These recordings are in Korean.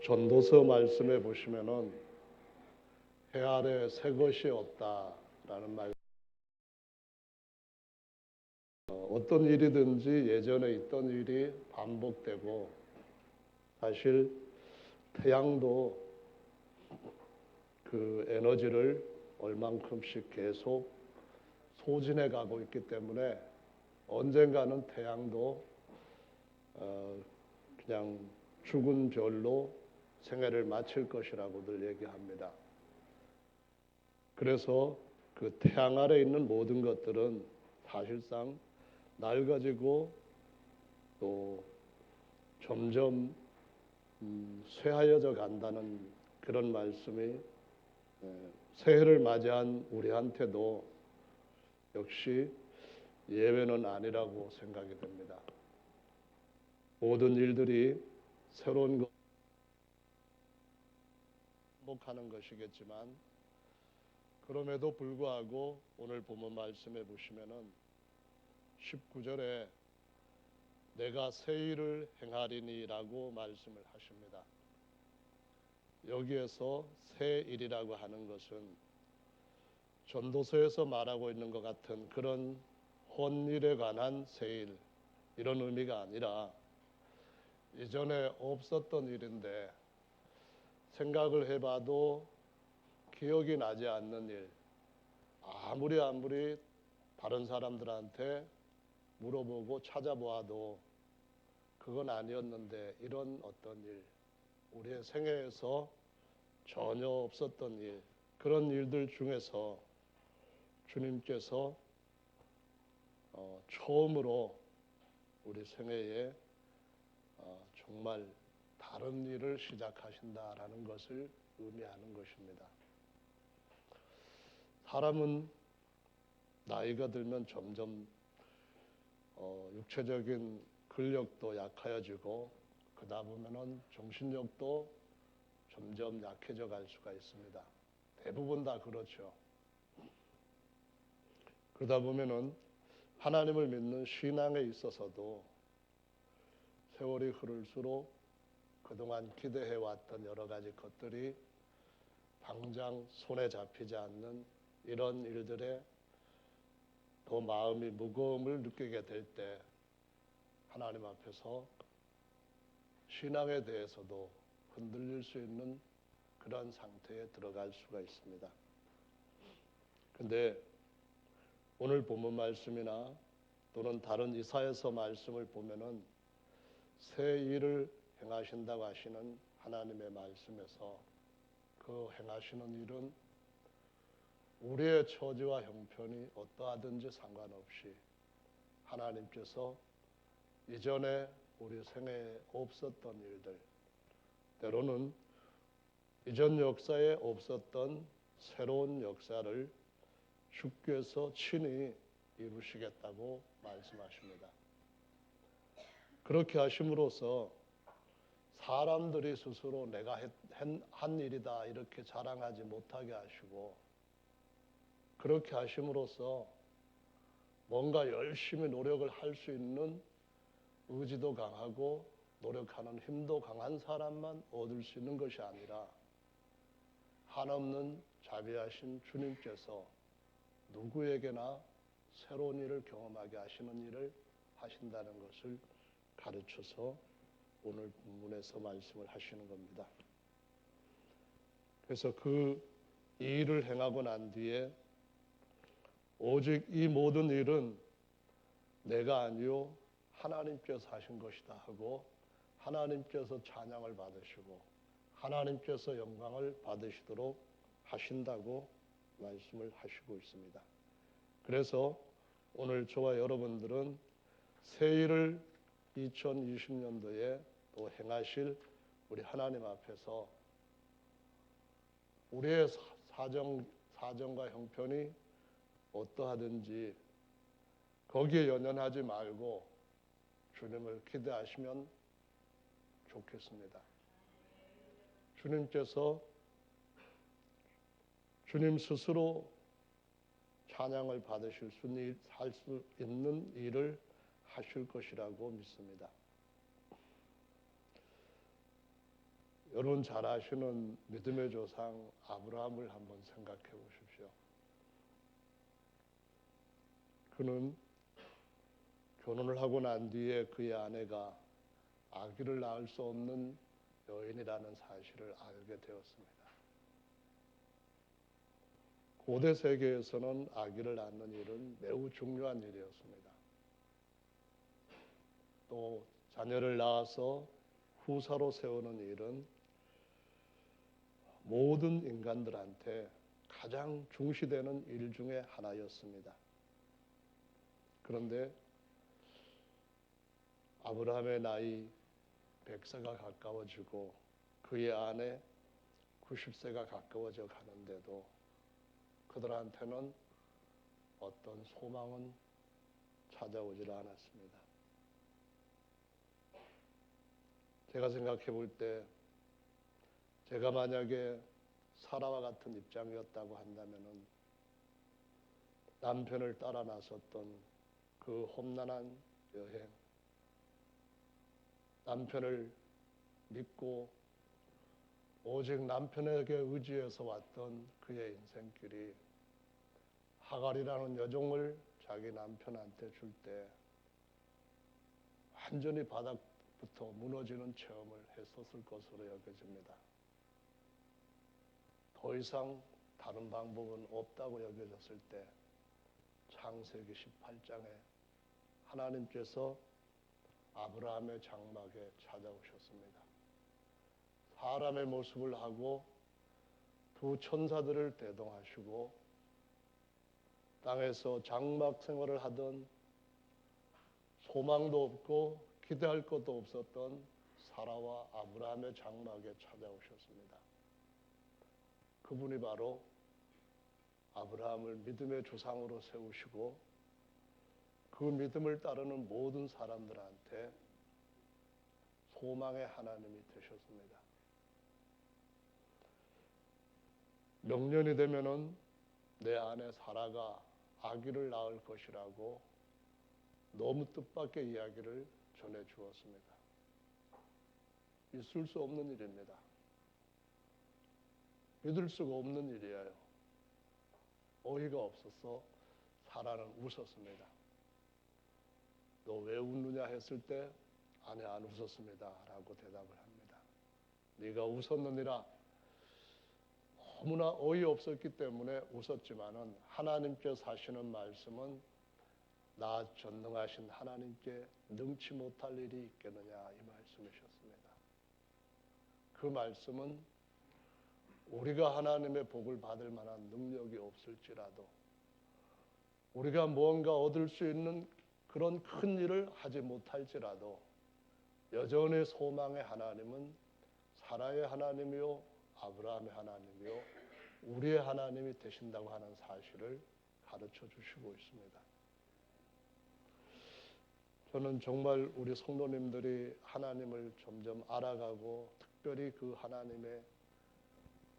전도서 말씀에 보시면은 해 아래 새 것이 없다라는 말. 어떤 일이든지 예전에 있던 일이 반복되고, 사실 태양도 그 에너지를 얼만큼씩 계속 소진해 가고 있기 때문에 언젠가는 태양도 그냥 죽은 별로 생애를 마칠 것이라고들 얘기합니다. 그래서 그 태양 아래 있는 모든 것들은 사실상 낡아지고 또 점점 쇠하여져 간다는 그런 말씀이 새해를 맞이한 우리한테도 역시 예외는 아니라고 생각이 됩니다. 모든 일들이 새로운 것 반복하는 것이겠지만, 그럼에도 불구하고 오늘 본문 말씀에 보시면은 19절에 내가 새 일을 행하리니라고 말씀을 하십니다. 여기에서 새 일이라고 하는 것은 전도서에서 말하고 있는 것 같은 그런 혼일에 관한 새 일, 이런 의미가 아니라 이전에 없었던 일인데 생각을 해봐도 기억이 나지 않는 일, 아무리 다른 사람들한테 물어보고 찾아보아도 그건 아니었는데, 이런 어떤 일, 우리의 생애에서 전혀 없었던 일, 그런 일들 중에서 주님께서 처음으로 우리 생애에 정말 다른 일을 시작하신다라는 것을 의미하는 것입니다. 사람은 나이가 들면 점점 육체적인 근력도 약해지고, 그러다 보면은 정신력도 점점 약해져 갈 수가 있습니다. 대부분 다 그렇죠. 그러다 보면은 하나님을 믿는 신앙에 있어서도 세월이 흐를수록 그동안 기대해왔던 여러 가지 것들이 당장 손에 잡히지 않는 이런 일들에 더 마음이 무거움을 느끼게 될 때 하나님 앞에서 신앙에 대해서도 흔들릴 수 있는 그런 상태에 들어갈 수가 있습니다. 그런데 오늘 본문 말씀이나 또는 다른 이사야서 말씀을 보면은 새 일을 행하신다고 하시는 하나님의 말씀에서 그 행하시는 일은 우리의 처지와 형편이 어떠하든지 상관없이 하나님께서 이전에 우리 생애에 없었던 일들, 때로는 이전 역사에 없었던 새로운 역사를 주께서 친히 이루시겠다고 말씀하십니다. 그렇게 하심으로써 사람들이 스스로 내가 한 일이다 이렇게 자랑하지 못하게 하시고, 그렇게 하심으로써 뭔가 열심히 노력을 할 수 있는 의지도 강하고 노력하는 힘도 강한 사람만 얻을 수 있는 것이 아니라 한없는 자비하신 주님께서 누구에게나 새로운 일을 경험하게 하시는 일을 하신다는 것을 가르쳐서 오늘 본문에서 말씀을 하시는 겁니다. 그래서 그 일을 행하고 난 뒤에 오직 이 모든 일은 내가 아니요 하나님께서 하신 것이다 하고, 하나님께서 찬양을 받으시고 하나님께서 영광을 받으시도록 하신다고 말씀을 하시고 있습니다. 그래서 오늘 저와 여러분들은 새 일을 2020년도에 또 행하실 우리 하나님 앞에서 우리의 사정과 형편이 어떠하든지 거기에 연연하지 말고 주님을 기대하시면 좋겠습니다. 주님께서 주님 스스로 찬양을 받으실 수 있는 일을 하실 것이라고 믿습니다. 여러분 잘 아시는 믿음의 조상 아브라함을 한번 생각해 보십시오. 그는 결혼을 하고 난 뒤에 그의 아내가 아기를 낳을 수 없는 여인이라는 사실을 알게 되었습니다. 고대 세계에서는 아기를 낳는 일은 매우 중요한 일이었습니다. 또 자녀를 낳아서 후사로 세우는 일은 모든 인간들한테 가장 중시되는 일 중에 하나였습니다. 그런데 아브라함의 나이 100세가 가까워지고 그의 아내 90세가 가까워져 가는데도 그들한테는 어떤 소망은 찾아오질 않았습니다. 제가 생각해 볼 때 제가 만약에 사라와 같은 입장이었다고 한다면은 남편을 따라 나섰던 그 험난한 여행, 남편을 믿고 오직 남편에게 의지해서 왔던 그의 인생길이 하갈이라는 여종을 자기 남편한테 줄 때 완전히 바닥부터 무너지는 체험을 했었을 것으로 여겨집니다. 더 이상 다른 방법은 없다고 여겨졌을 때 창세기 18장에 하나님께서 아브라함의 장막에 찾아오셨습니다. 사람의 모습을 하고 두 천사들을 대동하시고 땅에서 장막 생활을 하던 소망도 없고 기대할 것도 없었던 사라와 아브라함의 장막에 찾아오셨습니다. 그분이 바로 아브라함을 믿음의 조상으로 세우시고 그 믿음을 따르는 모든 사람들한테 소망의 하나님이 되셨습니다. 명년이 되면은 내 아내 사라가 아기를 낳을 것이라고 너무 뜻밖의 이야기를 전해 주었습니다. 있을 수 없는 일입니다. 믿을 수가 없는 일이에요. 어이가 없어서 사라는 웃었습니다. 너 왜 웃느냐 했을 때 아내 안 웃었습니다 라고 대답을 합니다. 네가 웃었느니라. 너무나 어이없었기 때문에 웃었지만은 하나님께서 하시는 말씀은 나 전능하신 하나님께 능치 못할 일이 있겠느냐 이 말씀이셨습니다. 그 말씀은 우리가 하나님의 복을 받을 만한 능력이 없을지라도 우리가 무언가 얻을 수 있는 그런 큰 일을 하지 못할지라도 여전히 소망의 하나님은 사라의 하나님이요 아브라함의 하나님이요 우리의 하나님이 되신다고 하는 사실을 가르쳐 주시고 있습니다. 저는 정말 우리 성도님들이 하나님을 점점 알아가고 특별히 그 하나님의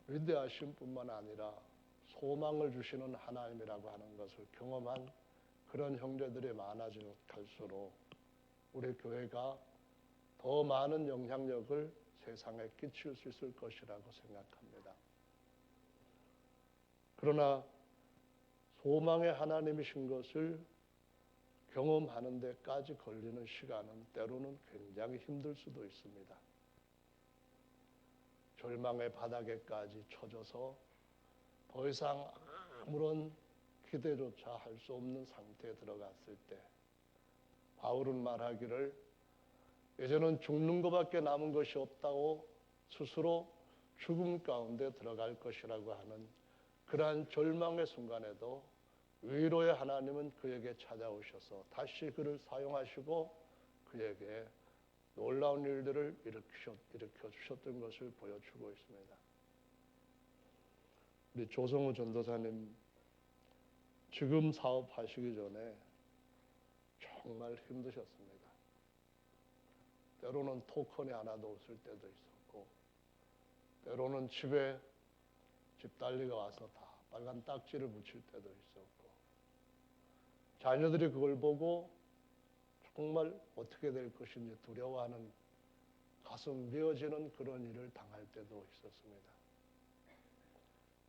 위대하신 뿐만 아니라 소망을 주시는 하나님이라고 하는 것을 경험한 그런 형제들이 많아질 갈수록 우리 교회가 더 많은 영향력을 세상에 끼칠 수 있을 것이라고 생각합니다. 그러나 소망의 하나님이신 것을 경험하는 데까지 걸리는 시간은 때로는 굉장히 힘들 수도 있습니다. 절망의 바닥에까지 처져서 더 이상 아무런 기대조차 할 수 없는 상태에 들어갔을 때 바울은 말하기를 이제는 죽는 것밖에 남은 것이 없다고 스스로 죽음 가운데 들어갈 것이라고 하는 그러한 절망의 순간에도 위로의 하나님은 그에게 찾아오셔서 다시 그를 사용하시고 그에게 놀라운 일들을 일으켜 주셨던 것을 보여주고 있습니다. 우리 조성우 전도사님 지금 사업하시기 전에 정말 힘드셨습니다. 때로는 토큰이 하나도 없을 때도 있었고 때로는 집에 집달리가 와서 다 빨간 딱지를 붙일 때도 있었고 자녀들이 그걸 보고 정말 어떻게 될 것인지 두려워하는 가슴 메어지는 그런 일을 당할 때도 있었습니다.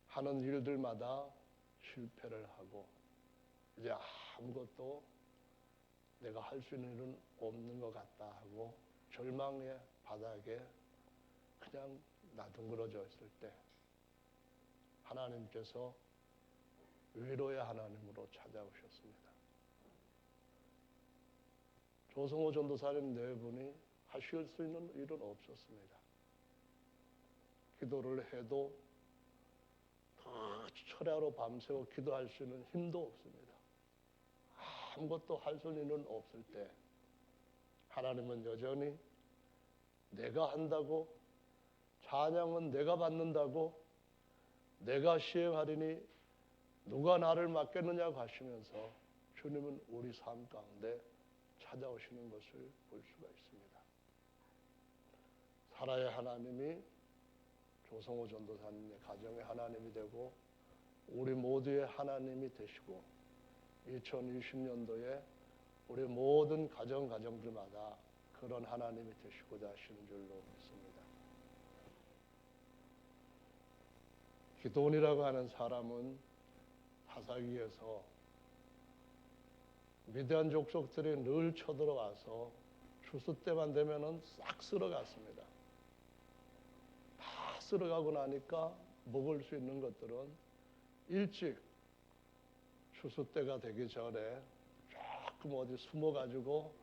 하는 일들마다 실패를 하고 이제 아무것도 내가 할 수 있는 일은 없는 것 같다 하고 절망의 바닥에 그냥 나둥그러져 있을 때 하나님께서 위로의 하나님으로 찾아오셨습니다. 조성호 전도사님 네 분이 하실 수 있는 일은 없었습니다. 기도를 해도 더 철야로 밤새워 기도할 수 있는 힘도 없습니다. 아무것도 할 수 있는 일은 없을 때 하나님은 여전히 내가 한다고, 찬양은 내가 받는다고, 내가 시행하리니 누가 나를 맡겠느냐고 하시면서 주님은 우리 삶 가운데 찾아오시는 것을 볼 수가 있습니다. 살아야 하나님이 조성호 전도사님의 가정의 하나님이 되고 우리 모두의 하나님이 되시고 2020년도에 우리 모든 가정들마다 그런 하나님이 되시고자 하시는 줄로 믿습니다. 기드온이라고 하는 사람은 타사기에서 미디안 족속들이 늘 쳐들어와서 추수 때만 되면은 싹 쓸어갔습니다. 다 쓸어가고 나니까 먹을 수 있는 것들은 일찍 추수 때가 되기 전에 조금 어디 숨어가지고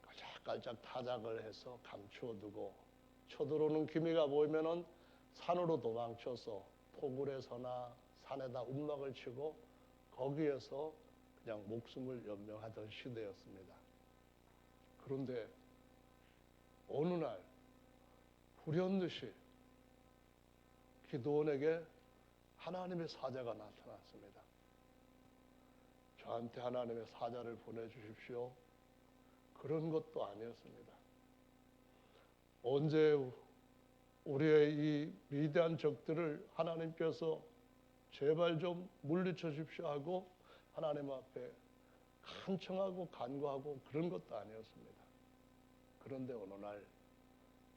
깔짝깔짝 타작을 해서 감추어두고 쳐들어오는 기미가 보이면은 산으로 도망쳐서 포굴에서나 산에다 움막을 치고 거기에서 그냥 목숨을 연명하던 시대였습니다. 그런데 어느 날 불현듯이 기드온에게 하나님의 사자가 나타났습니다. 저한테 하나님의 사자를 보내주십시오. 그런 것도 아니었습니다. 언제 우리의 이 위대한 적들을 하나님께서 제발 좀 물리쳐 주십시오 하고 하나님 앞에 간청하고 간구하고 그런 것도 아니었습니다. 그런데 어느 날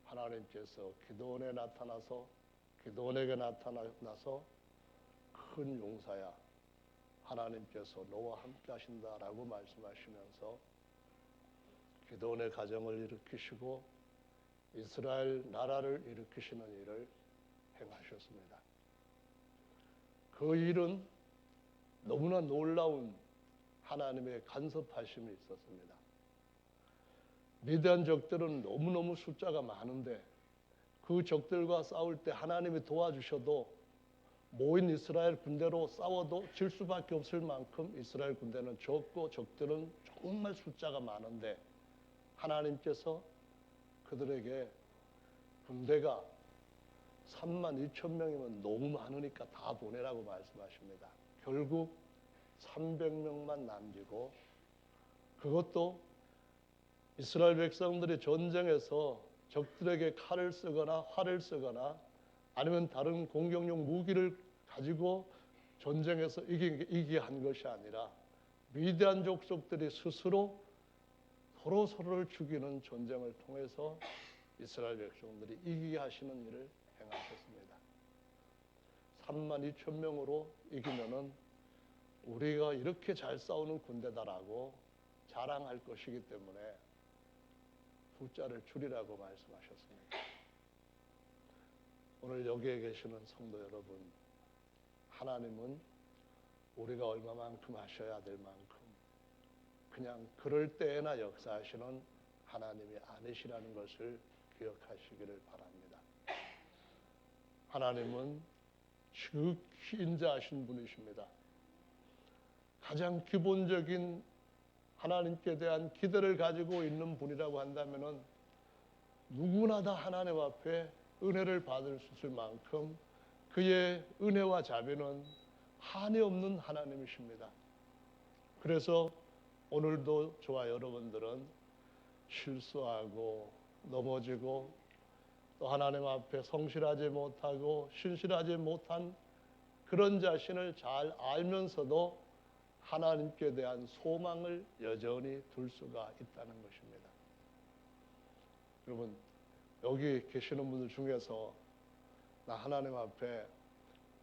하나님께서 기드온에게 나타나서 큰 용사야, 하나님께서 너와 함께 하신다라고 말씀하시면서 기드온의 가정을 일으키시고 이스라엘 나라를 일으키시는 일을 행하셨습니다. 그 일은 너무나 놀라운 하나님의 간섭하심이 있었습니다. 미디안 적들은 너무너무 숫자가 많은데 그 적들과 싸울 때 하나님이 도와주셔도 모인 이스라엘 군대로 싸워도 질 수밖에 없을 만큼 이스라엘 군대는 적고 적들은 정말 숫자가 많은데 하나님께서 그들에게 군대가 32,000명이면 너무 많으니까 다 보내라고 말씀하십니다. 결국 300명만 남기고 그것도 이스라엘 백성들이 전쟁에서 적들에게 칼을 쓰거나 활을 쓰거나 아니면 다른 공격용 무기를 가지고 전쟁에서 이기게 한 것이 아니라 미디안 족속들이 스스로 서로를 죽이는 전쟁을 통해서 이스라엘 백성들이 이기게 하시는 일을 행하셨습니다. 32,000명으로 이기면은 우리가 이렇게 잘 싸우는 군대다라고 자랑할 것이기 때문에 숫자를 줄이라고 말씀하셨습니다. 오늘 여기에 계시는 성도 여러분, 하나님은 우리가 얼마만큼 하셔야 될 만큼 그냥 그럴 때에나 역사하시는 하나님이 아니시라는 것을 기억하시기를 바랍니다. 하나님은 지극히 인자하신 분이십니다. 가장 기본적인 하나님께 대한 기대를 가지고 있는 분이라고 한다면은 누구나 다 하나님 앞에 은혜를 받을 수 있을 만큼 그의 은혜와 자비는 한이 없는 하나님이십니다. 그래서 오늘도 저와 여러분들은 실수하고 넘어지고 또 하나님 앞에 성실하지 못하고 신실하지 못한 그런 자신을 잘 알면서도 하나님께 대한 소망을 여전히 둘 수가 있다는 것입니다. 여러분, 여기 계시는 분들 중에서 나 하나님 앞에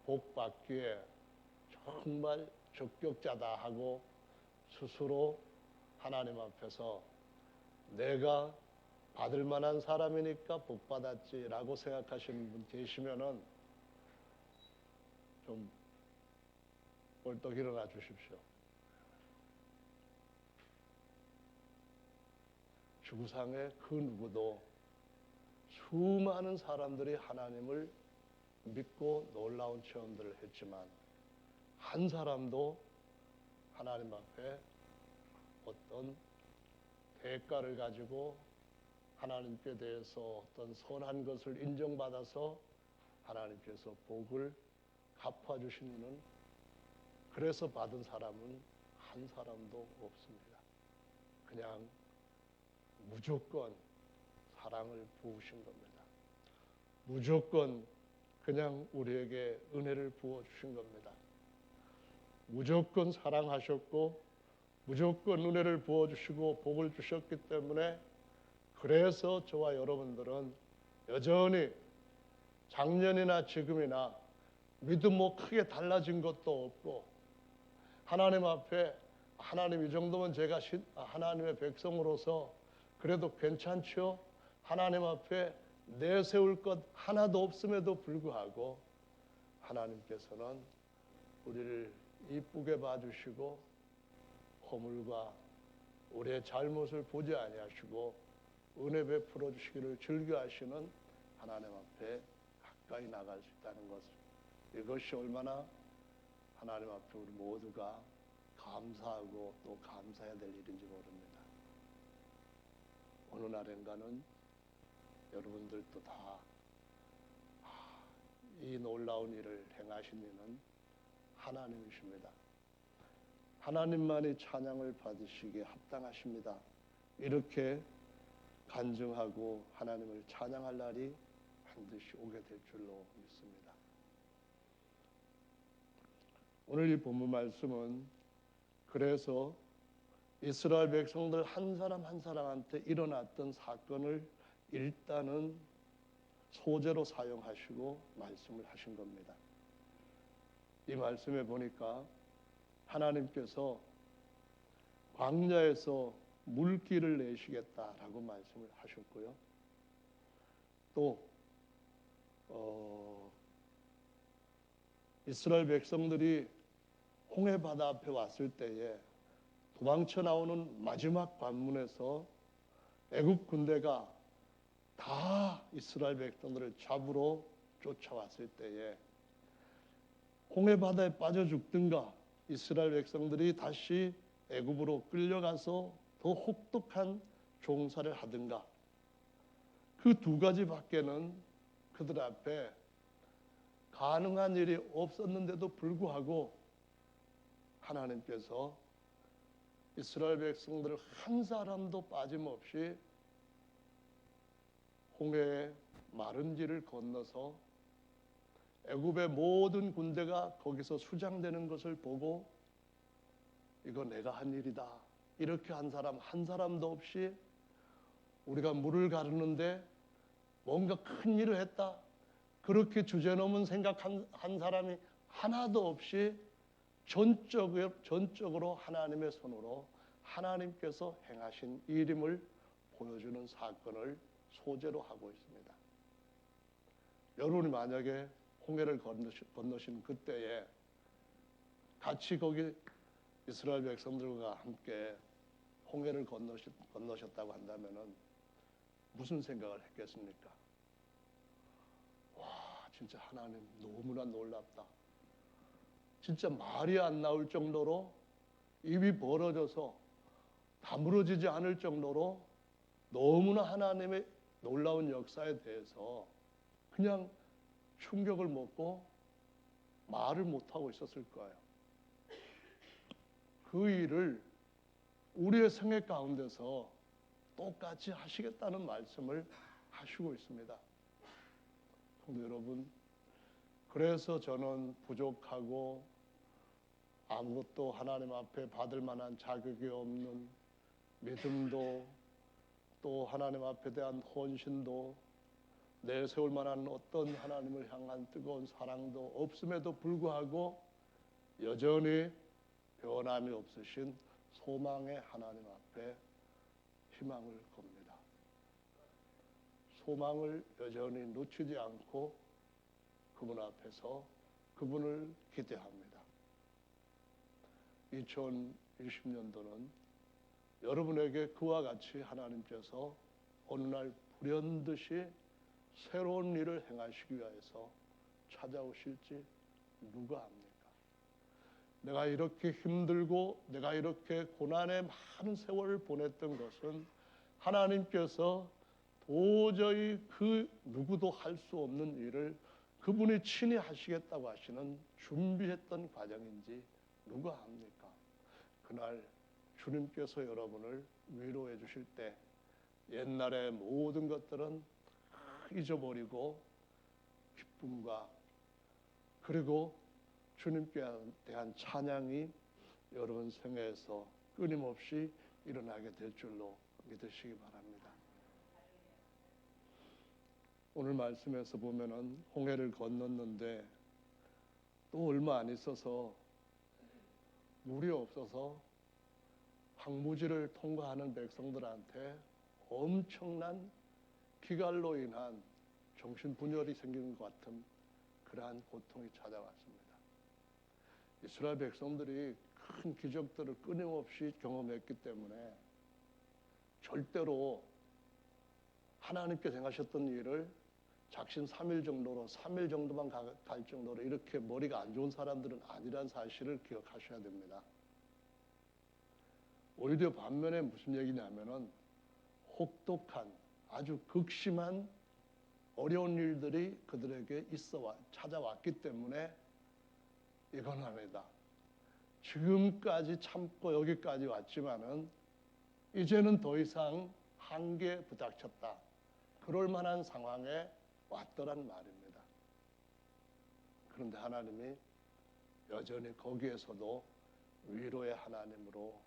복 받기에 정말 적격자다 하고 스스로 하나님 앞에서 내가 받을 만한 사람이니까 복 받았지라고 생각하시는 분 계시면은 좀 벌떡 일어나 주십시오. 지구상의 그 누구도 수많은 사람들이 하나님을 믿고 놀라운 체험들을 했지만 한 사람도 하나님 앞에 어떤 대가를 가지고 하나님께 대해서 어떤 선한 것을 인정받아서 하나님께서 복을 갚아주신 이는 그래서 받은 사람은 한 사람도 없습니다. 그냥 무조건 사랑을 부으신 겁니다. 무조건 그냥 우리에게 은혜를 부어주신 겁니다. 무조건 사랑하셨고 무조건 은혜를 부어주시고 복을 주셨기 때문에 그래서 저와 여러분들은 여전히 작년이나 지금이나 믿음 뭐 크게 달라진 것도 없고 하나님 앞에 하나님 이 정도면 제가 하나님의 백성으로서 그래도 괜찮죠? 하나님 앞에 내세울 것 하나도 없음에도 불구하고 하나님께서는 우리를 이쁘게 봐주시고 허물과 우리의 잘못을 보지 아니하시고 은혜 베풀어 주시기를 즐겨하시는 하나님 앞에 가까이 나갈 수 있다는 것, 이것이 얼마나 하나님 앞에 우리 모두가 감사하고 또 감사해야 될 일인지 모릅니다. 어느 날인가는 여러분들도 다 이 놀라운 일을 행하신 이는 하나님이십니다. 하나님만이 찬양을 받으시기에 합당하십니다. 이렇게 간증하고 하나님을 찬양할 날이 반드시 오게 될 줄로 믿습니다. 오늘 이 본문 말씀은 그래서 이스라엘 백성들 한 사람 한 사람한테 일어났던 사건을 일단은 소재로 사용하시고 말씀을 하신 겁니다. 이 말씀에 보니까 하나님께서 광야에서 물길을 내시겠다라고 말씀을 하셨고요. 또 이스라엘 백성들이 홍해 바다 앞에 왔을 때에 도망쳐 나오는 마지막 관문에서 애굽 군대가 다 이스라엘 백성들을 잡으러 쫓아왔을 때에 홍해 바다에 빠져 죽든가 이스라엘 백성들이 다시 애굽으로 끌려가서 더 혹독한 종살을 하든가 그 두 가지밖에는 그들 앞에 가능한 일이 없었는데도 불구하고 하나님께서 이스라엘 백성들을 한 사람도 빠짐없이 홍해의 마른 길을 건너서 애굽의 모든 군대가 거기서 수장되는 것을 보고 이거 내가 한 일이다. 이렇게 한 사람 한 사람도 없이 우리가 물을 가르는데 뭔가 큰 일을 했다. 그렇게 주제넘은 생각한 사람이 하나도 없이 전적으로 하나님의 손으로 하나님께서 행하신 일임을 보여주는 사건을 소재로 하고 있습니다. 여러분이 만약에 홍해를 건너신 그때에 같이 거기 이스라엘 백성들과 함께 홍해를 건너셨다고 한다면은 무슨 생각을 했겠습니까? 와, 진짜 하나님 너무나 놀랍다. 진짜 말이 안 나올 정도로 입이 벌어져서 다물어지지 않을 정도로 너무나 하나님의 놀라운 역사에 대해서 그냥 충격을 먹고 말을 못하고 있었을 거예요. 그 일을 우리의 생애 가운데서 똑같이 하시겠다는 말씀을 하시고 있습니다. 성도 여러분, 그래서 저는 부족하고 아무것도 하나님 앞에 받을 만한 자격이 없는 믿음도 또 하나님 앞에 대한 헌신도 내세울 만한 어떤 하나님을 향한 뜨거운 사랑도 없음에도 불구하고 여전히 변함이 없으신 소망의 하나님 앞에 희망을 겁니다. 소망을 여전히 놓치지 않고 그분 앞에서 그분을 기대합니다. 2020년도는 여러분에게 그와 같이 하나님께서 어느 날 불현듯이 새로운 일을 행하시기 위해서 찾아오실지 누가 압니까? 내가 이렇게 힘들고 내가 이렇게 고난의 많은 세월을 보냈던 것은 하나님께서 도저히 그 누구도 할 수 없는 일을 그분이 친히 하시겠다고 하시는 준비했던 과정인지 누가 압니까? 그날 주님께서 여러분을 위로해 주실 때 옛날의 모든 것들은 잊어버리고 기쁨과 그리고 주님께 대한 찬양이 여러분 생애에서 끊임없이 일어나게 될 줄로 믿으시기 바랍니다. 오늘 말씀에서 보면은 홍해를 건넜는데 또 얼마 안 있어서 물이 없어서 황무지를 통과하는 백성들한테 엄청난 기갈로 인한 정신분열이 생기는 것 같은 그러한 고통이 찾아왔습니다. 이스라엘 백성들이 큰 기적들을 끊임없이 경험했기 때문에 절대로 하나님께서 행하셨던 일을 작심 3일 정도로 3일 정도만 갈 정도로 이렇게 머리가 안 좋은 사람들은 아니란 사실을 기억하셔야 됩니다. 오히려 반면에 무슨 얘기냐면은 혹독한 아주 극심한 어려운 일들이 그들에게 찾아왔기 때문에 이건 아니다. 지금까지 참고 여기까지 왔지만은 이제는 더 이상 한계에 부닥쳤다. 그럴 만한 상황에 왔더란 말입니다. 그런데 하나님이 여전히 거기에서도 위로의 하나님으로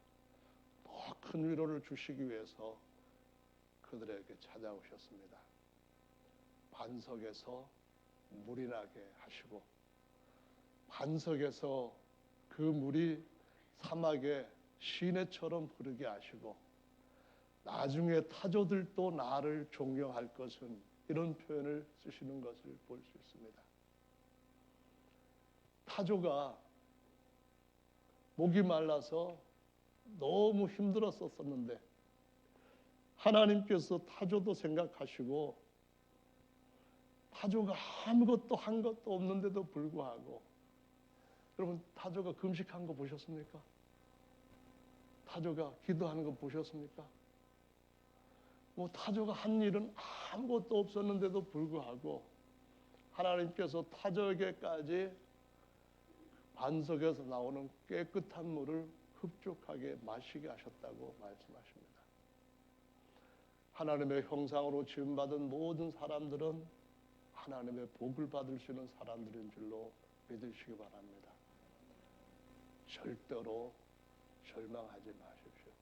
더 큰 위로를 주시기 위해서 그들에게 찾아오셨습니다. 반석에서 물이 나게 하시고 반석에서 그 물이 사막에 시내처럼 흐르게 하시고 나중에 타조들도 나를 존경할 것은 이런 표현을 쓰시는 것을 볼 수 있습니다. 타조가 목이 말라서 너무 힘들었었는데 하나님께서 타조도 생각하시고 타조가 아무것도 한 것도 없는데도 불구하고 여러분 타조가 금식한 거 보셨습니까? 타조가 기도하는 거 보셨습니까? 뭐 타조가 한 일은 아무것도 없었는데도 불구하고 하나님께서 타조에게까지 반석에서 나오는 깨끗한 물을 흡족하게 마시게 하셨다고 말씀하십니다. 하나님의 형상으로 지음받은 모든 사람들은 하나님의 복을 받을 수 있는 사람들인 줄로 믿으시기 바랍니다. 절대로 절망하지 마십시오.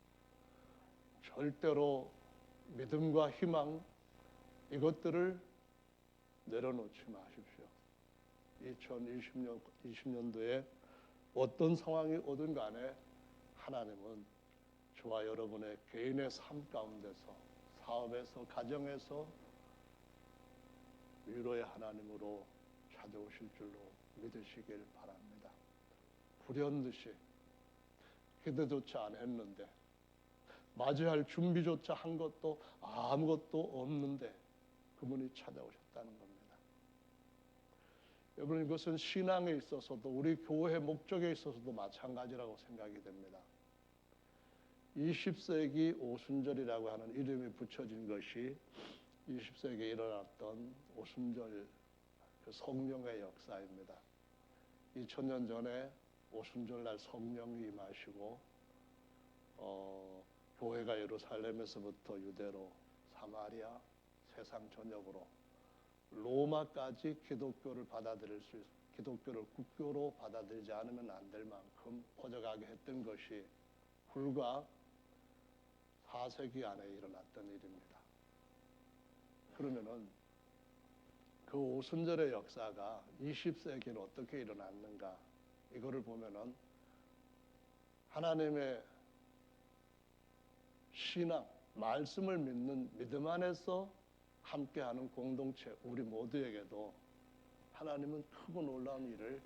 절대로 믿음과 희망 이것들을 내려놓지 마십시오. 2020년도에 어떤 상황이 오든 간에 하나님은 저와 여러분의 개인의 삶 가운데서 사업에서 가정에서 위로의 하나님으로 찾아오실 줄로 믿으시길 바랍니다. 불현듯이 기대조차 안 했는데 맞이할 준비조차 한 것도 아무것도 없는데 그분이 찾아오셨다는 겁니다. 여러분 이것은 신앙에 있어서도 우리 교회 목적에 있어서도 마찬가지라고 생각이 됩니다. 20세기 오순절이라고 하는 이름이 붙여진 것이 20세기에 일어났던 오순절 그 성령의 역사입니다. 2000년 전에 오순절날 성령이 임하시고 교회가 예루살렘에서부터 유대로 사마리아 세상 전역으로 로마까지 기독교를 기독교를 국교로 받아들이지 않으면 안 될 만큼 퍼져가게 했던 것이 불과 4세기 안에 일어났던 일입니다. 그러면은 그 오순절의 역사가 20세기는 어떻게 일어났는가, 이거를 보면은 하나님의 신앙, 말씀을 믿는 믿음 안에서 함께하는 공동체, 우리 모두에게도 하나님은 크고 놀라운 일을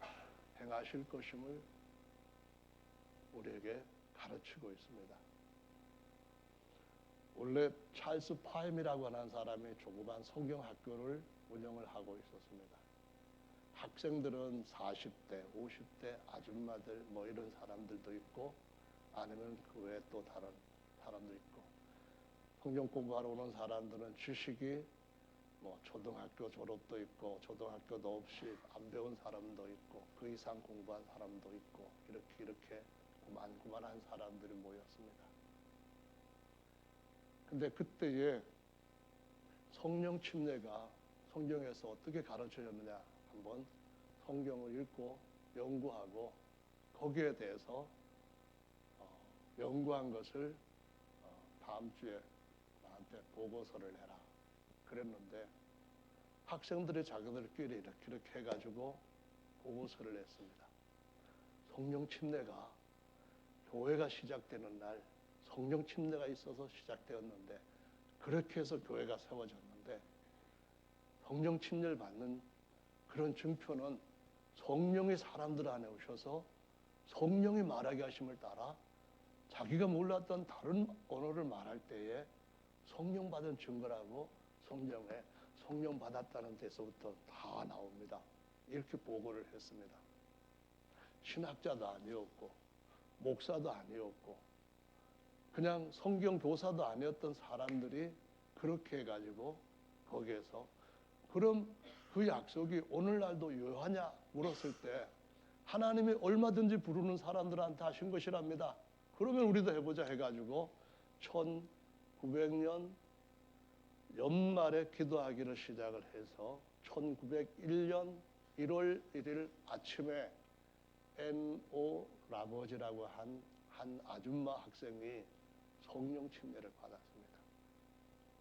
행하실 것임을 우리에게 가르치고 있습니다. 원래 찰스 파임이라고 하는 사람이 조그만 성경학교를 운영을 하고 있었습니다. 학생들은 40대, 50대 아줌마들 뭐 이런 사람들도 있고, 아니면 그 외에 또 다른 사람도 있고, 성경 공부하러 오는 사람들은 지식이 뭐 초등학교 졸업도 있고 초등학교도 없이 안 배운 사람도 있고 그 이상 공부한 사람도 있고, 이렇게 구만구만한 사람들이 모였습니다. 근데 그때에 성령 침례가 성경에서 어떻게 가르쳐졌느냐, 한번 성경을 읽고 연구하고 거기에 대해서 연구한 것을 다음 주에 나한테 보고서를 해라 그랬는데, 학생들이 자기들끼리 이렇게 해가지고 보고서를 냈습니다. 성령 침례가 교회가 시작되는 날 성령 침례가 있어서 시작되었는데, 그렇게 해서 교회가 세워졌는데, 성령 침례를 받는 그런 증표는 성령이 사람들 안에 오셔서 성령이 말하게 하심을 따라 자기가 몰랐던 다른 언어를 말할 때에 성령 받은 증거라고 성경에 성령 받았다는 데서부터 다 나옵니다. 이렇게 보고를 했습니다. 신학자도 아니었고 목사도 아니었고 그냥 성경 교사도 아니었던 사람들이 그렇게 해가지고 거기에서, 그럼 그 약속이 오늘날도 유효하냐 물었을 때 하나님이 얼마든지 부르는 사람들한테 하신 것이랍니다. 그러면 우리도 해보자 해가지고 1900년 연말에 기도하기를 시작을 해서 1901년 1월 1일 아침에 N.O. 라버지라고 한 아줌마 학생이 성령 침례를 받았습니다.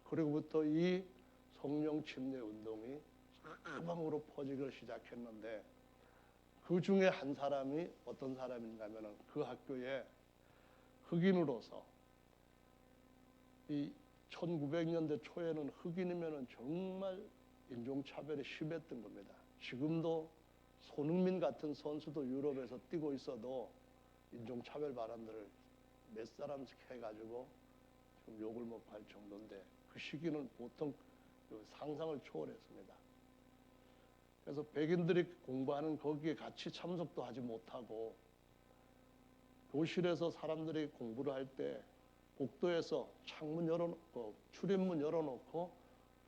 그리고부터 이 성령 침례 운동이 사방으로 퍼지기 시작했는데, 그 중에 한 사람이 어떤 사람인가면 그 학교에 흑인으로서, 이 1900년대 초에는 흑인이면 정말 인종차별이 심했던 겁니다. 지금도 손흥민 같은 선수도 유럽에서 뛰고 있어도 인종차별 발언들을 몇 사람씩 해가지고 좀 욕을 먹고 할 정도인데, 그 시기는 보통 상상을 초월했습니다. 그래서 백인들이 공부하는 거기에 같이 참석도 하지 못하고, 교실에서 사람들이 공부를 할 때 복도에서 창문 열어놓고 출입문 열어놓고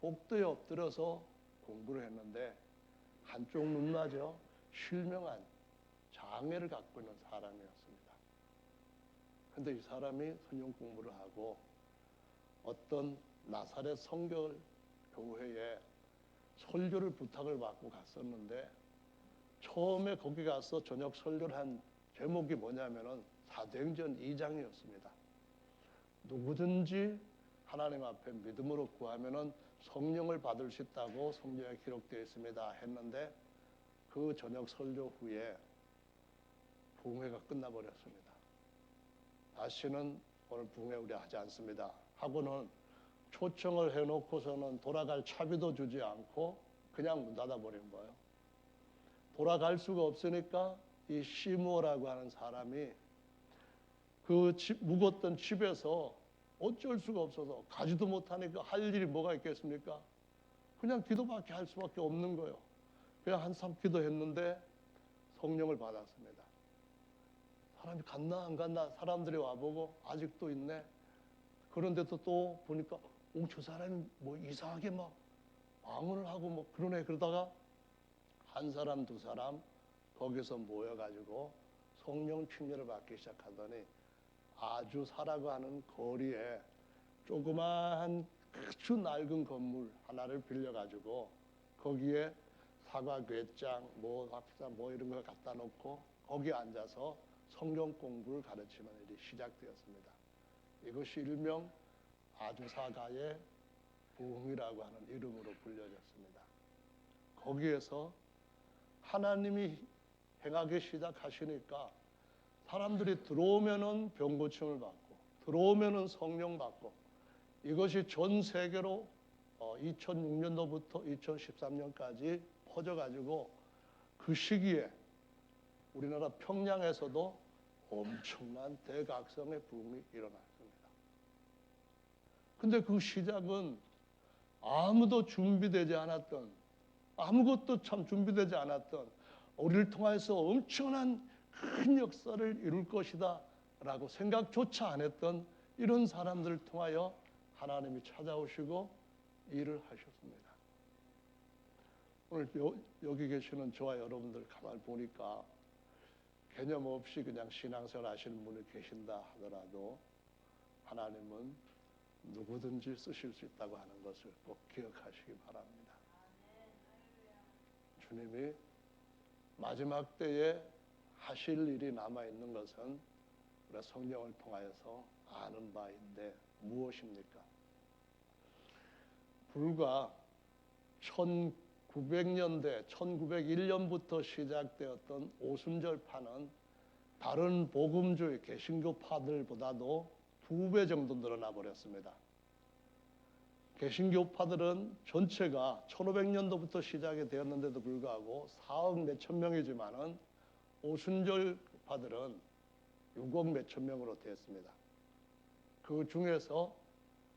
복도에 엎드려서 공부를 했는데, 한쪽 눈마저 실명한 장애를 갖고 있는 사람이었습니다. 그런데 이 사람이 성경 공부를 하고 어떤 나사렛 성결 교회에 설교를 부탁을 받고 갔었는데, 처음에 거기 가서 저녁 설교를 한 제목이 뭐냐면은 사도행전 2장이었습니다. 누구든지 하나님 앞에 믿음으로 구하면은 성령을 받을 수 있다고 성경에 기록되어 있습니다 했는데, 그 저녁 설교 후에 부흥회가 끝나버렸습니다. 다시는 오늘 부흥회 우리 하지 않습니다 하고는 초청을 해놓고서는 돌아갈 차비도 주지 않고 그냥 문 닫아버린 거예요. 돌아갈 수가 없으니까 이 시무어라고 하는 사람이 그 묵었던 집에서 어쩔 수가 없어서 가지도 못하니까 할 일이 뭐가 있겠습니까? 그냥 기도밖에 할 수밖에 없는 거예요. 그냥 한참 기도했는데 성령을 받았습니다. 사람이 갔나 안 갔나 사람들이 와보고 아직도 있네. 그런데도 또 보니까 저 사람이 뭐 이상하게 막 방언을 하고 뭐 그러네. 그러다가 한 사람 두 사람 거기서 모여가지고 성령 침례를 받기 시작하더니, 아주사라고 하는 거리에 조그마한 아주 낡은 건물 하나를 빌려가지고 거기에 사과 괴장, 뭐 이런 걸 갖다 놓고 거기에 앉아서 성경 공부를 가르치는 일이 시작되었습니다. 이것이 일명 아주사가의 부흥이라고 하는 이름으로 불려졌습니다. 거기에서 하나님이 행하기 시작하시니까 사람들이 들어오면은 병 고침을 받고 들어오면은 성령 받고 이것이 전 세계로 2006년도부터 2013년까지 퍼져가지고 그 시기에 우리나라 평양에서도 엄청난 대각성의 붐이 일어났습니다. 근데 그 시작은 아무도 준비되지 않았던, 아무것도 참 준비되지 않았던, 우리를 통해서 엄청난 큰 역사를 이룰 것이다 라고 생각조차 안 했던 이런 사람들을 통하여 하나님이 찾아오시고 일을 하셨습니다. 오늘 여기 계시는 저와 여러분들 가만히 보니까 개념 없이 그냥 신앙생활 하시는 분이 계신다 하더라도 하나님은 누구든지 쓰실 수 있다고 하는 것을 꼭 기억하시기 바랍니다. 주님이 마지막 때에 하실 일이 남아있는 것은 우리가 성령을 통하여서 아는 바인데 무엇입니까? 불과 1900년대, 1901년부터 시작되었던 오순절파는 다른 복음주의 개신교파들보다도 2배 정도 늘어나 버렸습니다. 개신교파들은 전체가 1500년도부터 시작이 되었는데도 불구하고 4억 몇천 명이지만은 오순절파들은 6억 몇천 명으로 되었습니다. 그 중에서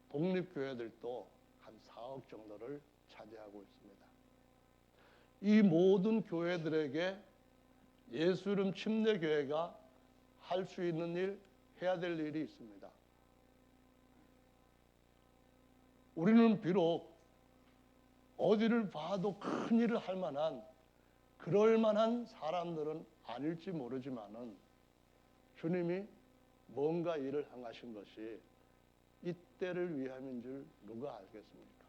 독립교회들도 한 4억 정도를 차지하고 있습니다. 이 모든 교회들에게 예수 이름 침례교회가 할 수 있는 일, 해야 될 일이 있습니다. 우리는 비록 어디를 봐도 큰 일을 할 만한 그럴 만한 사람들은 아닐지 모르지만은 주님이 뭔가 일을 행하신 것이 이때를 위함인 줄 누가 알겠습니까?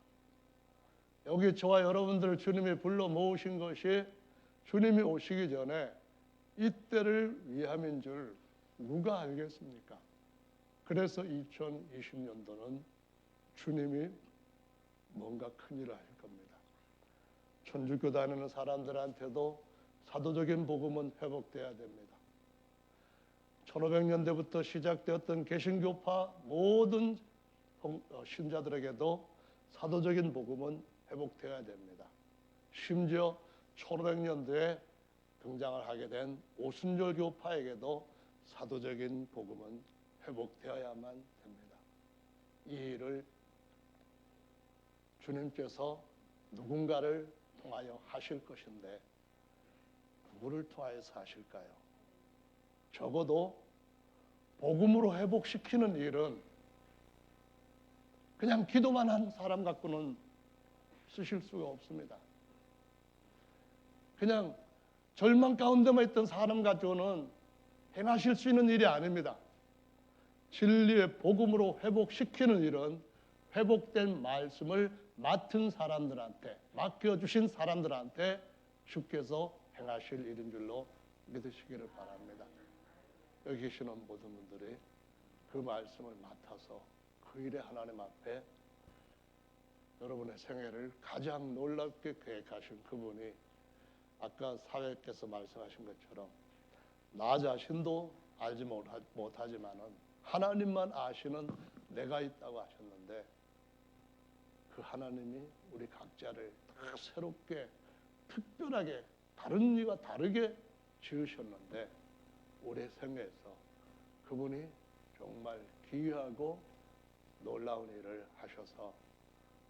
여기 저와 여러분들을 주님이 불러 모으신 것이 주님이 오시기 전에 이때를 위함인 줄 누가 알겠습니까? 그래서 2020년도는 주님이 뭔가 큰일을 하실 겁니다. 천주교 다니는 사람들한테도 사도적인 복음은 회복돼야 됩니다. 1500년대부터 시작되었던 개신교파 모든 신자들에게도 사도적인 복음은 회복되어야 됩니다. 심지어 1500년대에 등장을 하게 된 오순절교파에게도 사도적인 복음은 회복되어야만 됩니다. 이 일을 주님께서 누군가를 통하여 하실 것인데 누구를 통하여서 하실까요? 적어도 복음으로 회복시키는 일은 그냥 기도만 한 사람 갖고는 쓰실 수가 없습니다. 그냥 절망 가운데만 있던 사람 가지고는 행하실 수 있는 일이 아닙니다. 진리의 복음으로 회복시키는 일은 회복된 말씀을 맡은 사람들한테, 맡겨주신 사람들한테 주께서 행하실 일인 줄로 믿으시기를 바랍니다. 여기 계시는 모든 분들이 그 말씀을 맡아서 그 일에 하나님 앞에 여러분의 생애를 가장 놀랍게 계획하신 그분이 아까 사회께서 말씀하신 것처럼 나 자신도 알지 못하지만은 하나님만 아시는 내가 있다고 하셨는데 그 하나님이 우리 각자를 다 새롭게 특별하게 다른 이와 다르게 지으셨는데 우리 생애에서 그분이 정말 기이하고 놀라운 일을 하셔서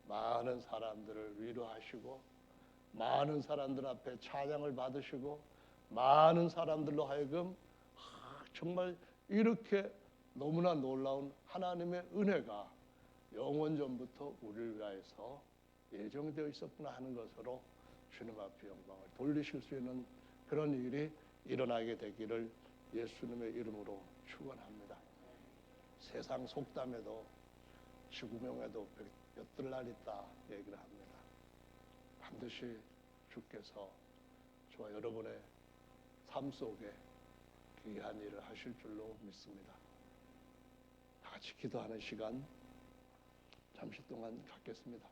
많은 사람들을 위로하시고 많은 사람들 앞에 찬양을 받으시고 많은 사람들로 하여금 정말 이렇게 너무나 놀라운 하나님의 은혜가 영원전부터 우리를 위하여서 예정되어 있었구나 하는 것으로 주님 앞에 영광을 돌리실 수 있는 그런 일이 일어나게 되기를 예수님의 이름으로 축원합니다. 세상 속담에도 지구명에도 엿들 날 있다 얘기를 합니다. 반드시 주께서 저와 여러분의 삶 속에 귀한 일을 하실 줄로 믿습니다. 다 같이 기도하는 시간 잠시 동안 갖겠습니다.